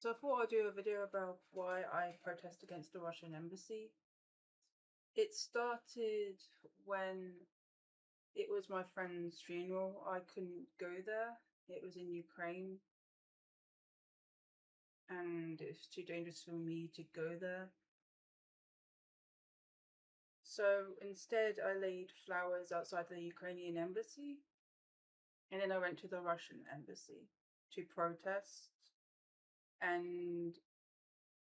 So I thought I'd do a video about why I protest against the Russian embassy. It started when it was my friend's funeral. I couldn't go there. It was in Ukraine and it was too dangerous for me to go there. So instead, I laid flowers outside the Ukrainian embassy and then I went to the Russian embassy to protest. And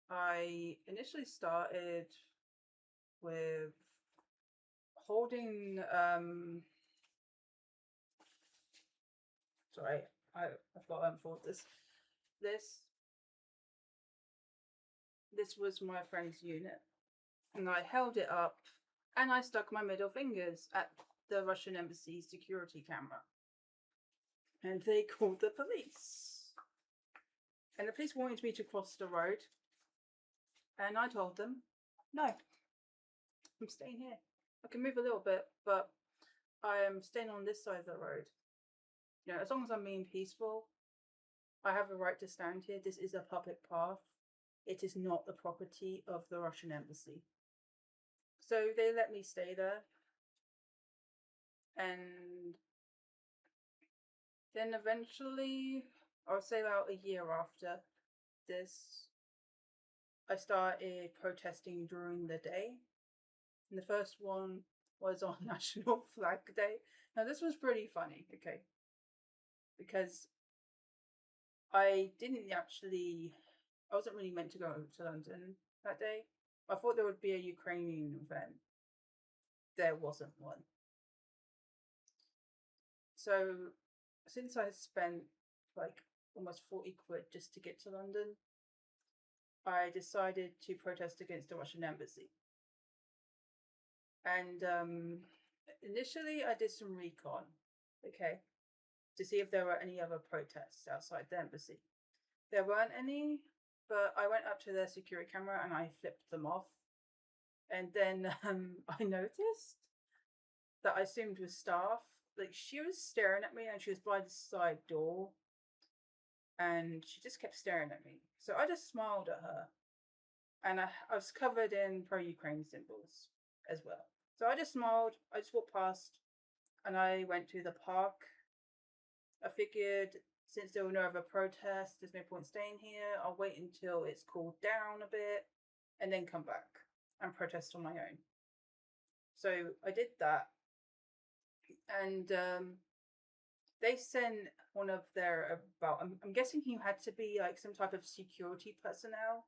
I initially started with holding sorry, I've got to unfold this. This this was my friend's unit, and I held it up, and I stuck my middle fingers at the Russian embassy security camera, and they called the police. And the police wanted me to cross the road, and I told them, no, I'm staying here. I can move a little bit, but I am staying on this side of the road. You know, as long as I'm being peaceful, I have a right to stand here. This is a public path. It is not the property of the Russian embassy. So they let me stay there. And then eventually, I would say about a year after this, I started protesting during the day. And the first one was on National Flag Day. Now, this was pretty funny, okay? Because I wasn't really meant to go to London that day. I thought there would be a Ukrainian event. There wasn't one. So since I spent like almost 40 quid just to get to London, I decided to protest against the Russian embassy. And initially I did some recon, okay, to see if there were any other protests outside the embassy. There weren't any, but I went up to their security camera and I flipped them off. And then I noticed that I assumed was staff. Like, she was staring at me and she was by the side door and she just kept staring at me. So I just smiled at her, and I was covered in pro Ukraine symbols as well. So I just smiled, I just walked past, and I went to the park. I figured since there were no other protests, there's no point staying here. I'll wait until it's cooled down a bit and then come back and protest on my own. So I did that, and they sent one of their I'm guessing he had to be like some type of security personnel.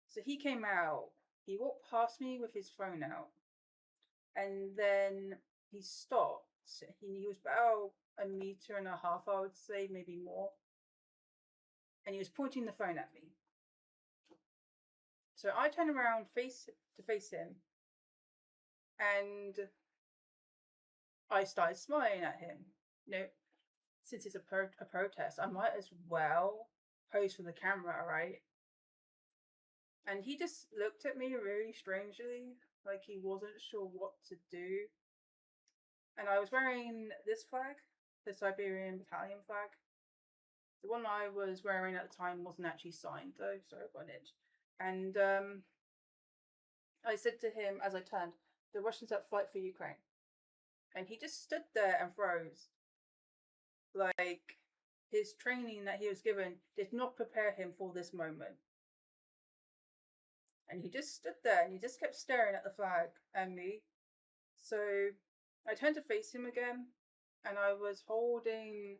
So he came out, he walked past me with his phone out, and then he stopped. He was about a meter and a half, I would say, maybe more. And he was pointing the phone at me. So I turned around to face him, and I started smiling at him. You know, since it's a protest, I might as well pose for the camera, right? And he just looked at me really strangely, like he wasn't sure what to do. And I was wearing this flag, the Siberian Battalion flag. The one I was wearing at the time wasn't actually signed though, so I got an itch. And I said to him as I turned, "The Russians that fight for Ukraine." And he just stood there and froze. Like, his training that he was given did not prepare him for this moment. And he just stood there and he just kept staring at the flag and me. So I turned to face him again, and I was holding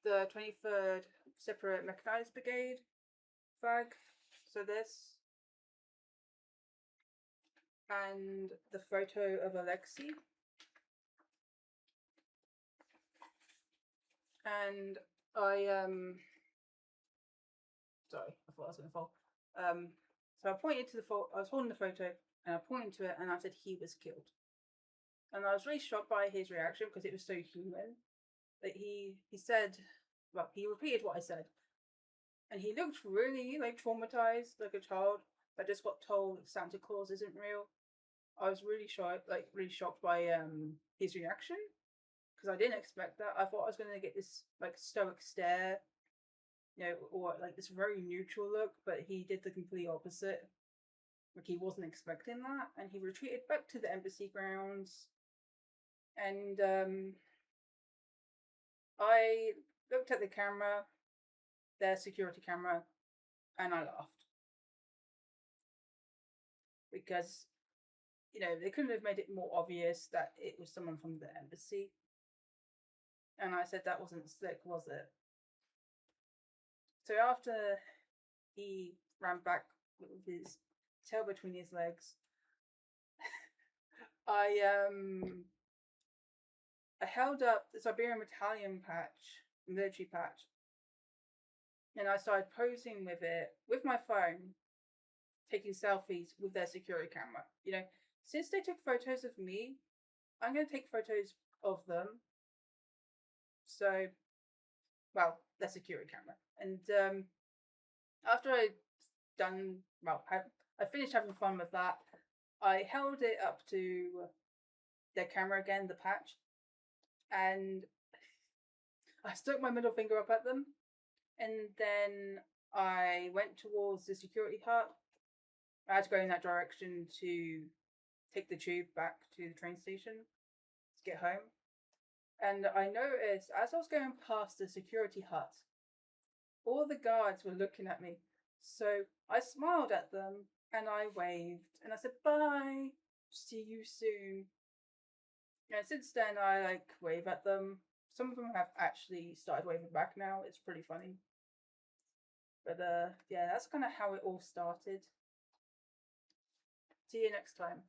the 23rd Separate Mechanized Brigade flag. So this, and the photo of Alexei. And I sorry, I thought I was going to fall. So I pointed to I was holding the photo and I pointed to it and I said he was killed. And I was really shocked by his reaction because it was so human. That he said, well, he repeated what I said, and he looked really like traumatized, like a child that just got told Santa Claus isn't real. I was really shocked by his reaction because I didn't expect that. I thought I was going to get this like stoic stare or like this very neutral look, but he did the complete opposite. Like he wasn't expecting that, and he retreated back to the embassy grounds. And I looked at the camera, their security camera, and I laughed because they couldn't have made it more obvious that it was someone from the embassy. And I said that wasn't slick, was it? So after he ran back with his tail between his legs, I held up the Siberian Battalion patch, military patch, and I started posing with it with my phone, taking selfies with their security camera. Since they took photos of me, I'm going to take photos of them. So, well, their security camera. And after I finished having fun with that. I held it up to their camera again, the patch, and I stuck my middle finger up at them, and then I went towards the security hut. I had to go in that direction to take the tube back to the train station to get home. And I noticed as I was going past the security hut, all the guards were looking at me. So I smiled at them and I waved and I said, bye, see you soon. And since then, I wave at them. Some of them have actually started waving back now. It's pretty funny. But yeah, that's kind of how it all started. See you next time.